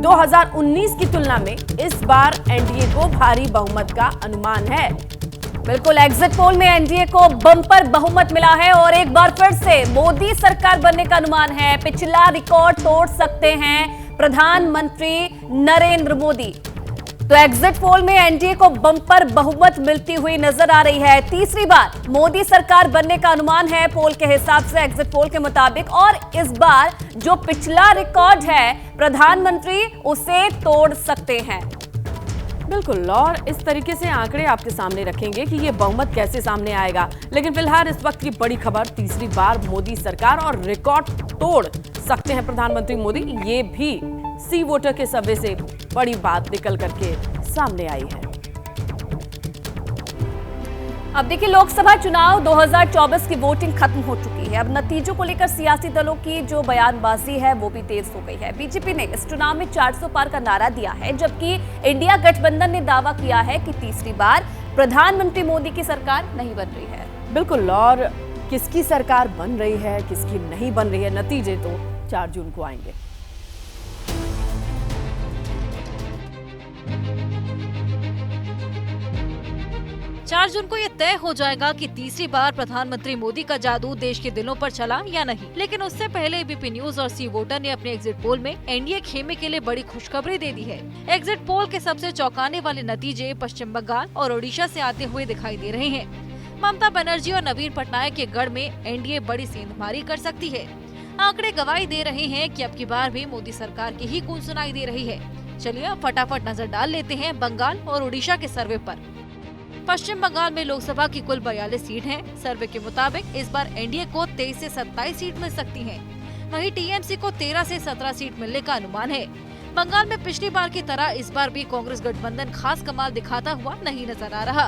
2019 की तुलना में इस बार एनडीए को भारी बहुमत का अनुमान है। बिल्कुल, एग्जिट पोल में एनडीए को बम्पर बहुमत मिला है और एक बार फिर से मोदी सरकार बनने का अनुमान है। पिछला रिकॉर्ड तोड़ सकते हैं प्रधानमंत्री नरेंद्र मोदी। तो एग्जिट पोल में एनडीए को बम्पर बहुमत मिलती हुई नजर आ रही है। तीसरी बार मोदी सरकार बनने का अनुमान है पोल के हिसाब से, एग्जिट पोल के मुताबिक। और इस बार जो पिछला रिकॉर्ड है प्रधानमंत्री उसे तोड़ सकते हैं। बिल्कुल, और इस तरीके से आंकड़े आपके सामने रखेंगे कि ये बहुमत कैसे सामने आएगा। लेकिन फिलहाल इस वक्त की बड़ी खबर, तीसरी बार मोदी सरकार और रिकॉर्ड तोड़ सकते हैं प्रधानमंत्री मोदी। ये भी सी वोटर के सर्वे से बड़ी बात निकल करके सामने आई है। अब देखिए, लोकसभा चुनाव 2024 की वोटिंग खत्म हो चुकी है। अब नतीजों को लेकर सियासी दलों की जो बयानबाजी है वो भी तेज हो गई है। बीजेपी ने इस चुनाव में 400 पार का नारा दिया है, जबकि इंडिया गठबंधन ने दावा किया है कि तीसरी बार प्रधानमंत्री मोदी की सरकार नहीं बन रही है। बिल्कुल, और किसकी सरकार बन रही है, किसकी नहीं बन रही है, नतीजे तो 4 जून को आएंगे। चार जून को ये तय हो जाएगा कि तीसरी बार प्रधानमंत्री मोदी का जादू देश के दिलों पर चला या नहीं। लेकिन उससे पहले एबीपी न्यूज और सी वोटर ने अपने एग्जिट पोल में एनडीए खेमे के लिए बड़ी खुशखबरी दे दी है। एग्जिट पोल के सबसे चौंकाने वाले नतीजे पश्चिम बंगाल और ओडिशा से आते हुए दिखाई दे रहे हैं। ममता बनर्जी और नवीन पटनायक के गढ़ में एनडीए बड़ी सेंधमारी कर सकती है। आंकड़े गवाही दे रहे हैं कि अब की बार भी मोदी सरकार की ही गूंज सुनाई दे रही है। चलिए अब फटाफट नजर डाल लेते हैं बंगाल और ओडिशा के सर्वे पर। पश्चिम बंगाल में लोकसभा की कुल 42 सीट हैं। सर्वे के मुताबिक इस बार एनडीए को 23 से 27 सीट मिल सकती हैं। वहीं टीएमसी को 13 से 17 सीट मिलने का अनुमान है। बंगाल में पिछली बार की तरह इस बार भी कांग्रेस गठबंधन खास कमाल दिखाता हुआ नहीं नजर आ रहा।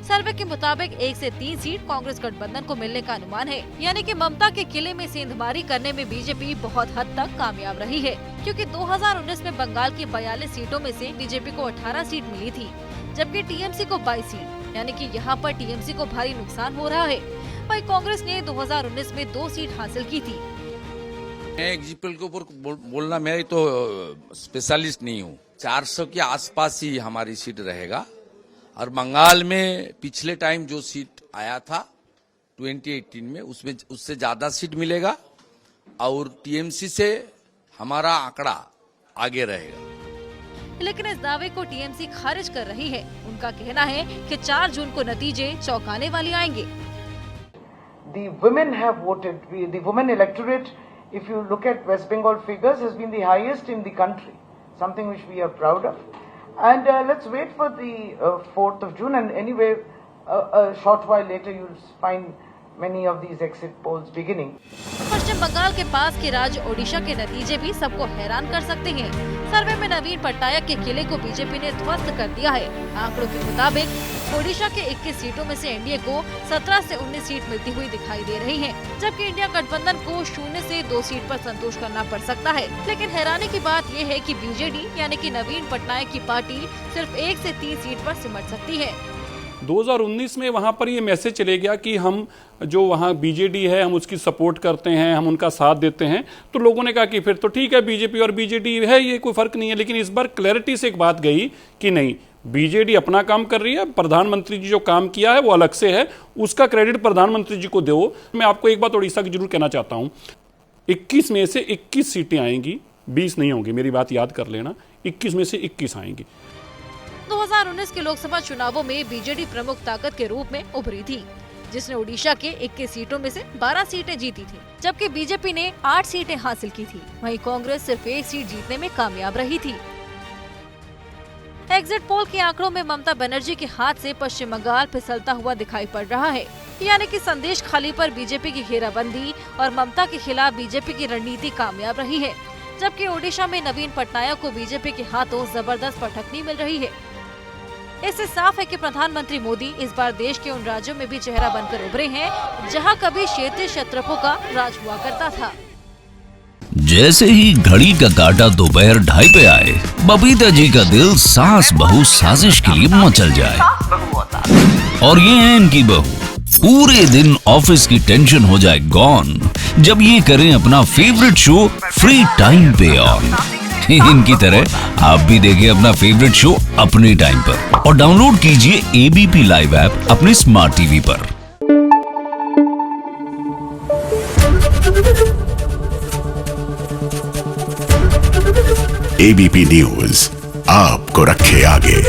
सर्वे के मुताबिक 1 से 3 सीट कांग्रेस गठबंधन को मिलने का अनुमान है। यानी कि ममता के किले में सेंधमारी करने में बीजेपी बहुत हद तक कामयाब रही है, क्योंकि 2019 में बंगाल की 42 सीटों में से बीजेपी को 18 सीट मिली थी, जबकि टीएमसी को 22 सीट। यानी कि यहाँ पर टीएमसी को भारी नुकसान हो रहा है। वहीं कांग्रेस ने 2019 में 2 सीट हासिल की थी। मैं एग्जिट पोल के ऊपर बोलना, मैं तो स्पेशलिस्ट नहीं हूँ। 400 के आसपास ही हमारी सीट रहेगा। और बंगाल में पिछले टाइम जो सीट आया था 2018 में, उसमें उससे ज्यादा सीट मिलेगा और टीएमसी से हमारा आंकड़ा आगे रहेगा। लेकिन इस दावे को टीएमसी खारिज कर रही है। उनका कहना है कि 4 जून को नतीजे चौंकाने वाले आएंगे। The women have voted. The women electorate, if you look at West Bengal figures, has been the highest in the country. Something which we are proud of. And let's wait for the 4th of June. And anyway, a short while later, you'll find many of these exit polls beginning. पश्चिम बंगाल के पास के राज्य ओडिशा के नतीजे भी सबको हैरान कर सकते हैं। सर्वे में नवीन पटनायक के किले को बीजेपी ने ध्वस्त कर दिया है। आंकड़ों के मुताबिक ओडिशा के 21 सीटों में से एनडीए को 17 से 19 सीट मिलती हुई दिखाई दे रही है, जबकि इंडिया गठबंधन को 0 से 2 सीट पर संतोष करना पड़ सकता है। लेकिन हैरानी की बात यह है कि बीजेडी यानी कि नवीन पटनायक की पार्टी सिर्फ 1 से 3 सीट पर सिमट सकती है। 2019 में वहां पर ये मैसेज चले गया कि हम जो वहां बीजेडी है हम उसकी सपोर्ट करते हैं, हम उनका साथ देते हैं। तो लोगों ने कहा कि फिर तो ठीक है, बीजेपी और बीजेडी है, ये कोई फर्क नहीं है। लेकिन इस बार क्लैरिटी से एक बात गई कि नहीं, बीजेडी अपना काम कर रही है, प्रधानमंत्री जी जो काम किया है वो अलग से है, उसका क्रेडिट प्रधानमंत्री जी को दो। मैं आपको एक बात उड़ीसा की जरूर कहना चाहता हूं, 21 में से 21 सीटें आएंगी, 20 नहीं होंगी, मेरी बात याद कर लेना, 21 में से 21 आएंगी। 2019 के लोकसभा चुनावों में बीजेडी प्रमुख ताकत के रूप में उभरी थी, जिसने ओडिशा के 21 सीटों में से 12 सीटें जीती थी, जबकि बीजेपी ने 8 सीटें हासिल की थी। वहीं कांग्रेस सिर्फ 1 सीट जीतने में कामयाब रही थी। एग्जिट पोल के आंकड़ों में ममता बनर्जी के हाथ से पश्चिम बंगाल फिसलता हुआ दिखाई पड़ रहा है। यानी कि संदेश खाली पर बीजेपी की घेराबंदी और ममता के खिलाफ बीजेपी की रणनीति कामयाब रही है, जबकि ओडिशा में नवीन पटनायक को बीजेपी के हाथों जबरदस्त पटखनी मिल रही है। इससे साफ है कि प्रधानमंत्री मोदी इस बार देश के उन राज्यों में भी चेहरा बनकर उभरे हैं जहां कभी क्षेत्रीय क्षत्रपों का राज हुआ करता था। जैसे ही घड़ी का काटा दोपहर 2:30 पे आए, बबीता जी का दिल सास बहू साजिश के लिए मचल जाए। और ये है इनकी बहू, पूरे दिन ऑफिस की टेंशन हो जाए गॉन जब ये करें अपना फेवरेट शो फ्री टाइम पे ऑन। इनकी तरह आप भी देखिए अपना फेवरेट शो अपने टाइम पर और डाउनलोड कीजिए एबीपी लाइव ऐप अपने स्मार्ट टीवी पर। एबीपी न्यूज आपको रखे आगे।